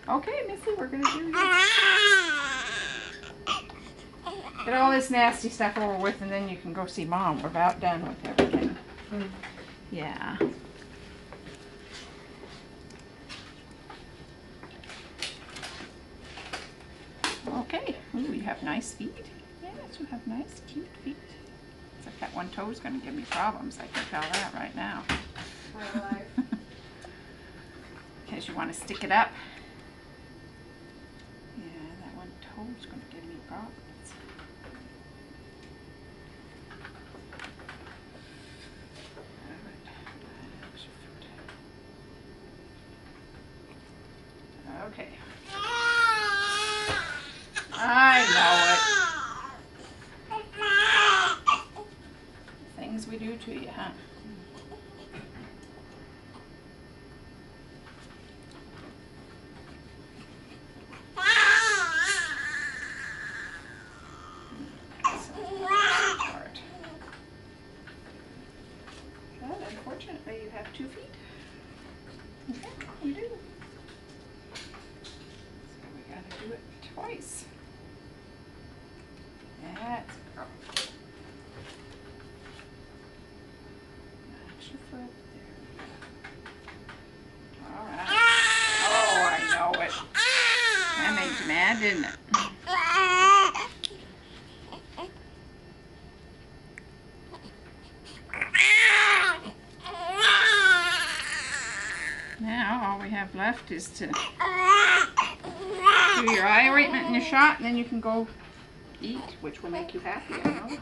Okay, Missy, we're gonna do this. Get all this nasty stuff over with, and then you can go see Mom. We're about done with everything. Yeah. Okay. Ooh, you have nice feet. Yes, you have nice, cute feet. It's like that one toe's gonna give me problems. I can tell that right now. My life. Because you want to stick it up. Yeah, that one toe's gonna give me problems. Okay. I know it. Things we do to you, huh? Well, unfortunately, you have 2 feet. Okay, you do. So we gotta do it twice. That's a girl. Match your foot. There we go. All right. Oh, I know it. That made you mad, didn't it? Now all we have left is to do your eye ointment and your shot, and then you can go eat, which will make you happy, I know.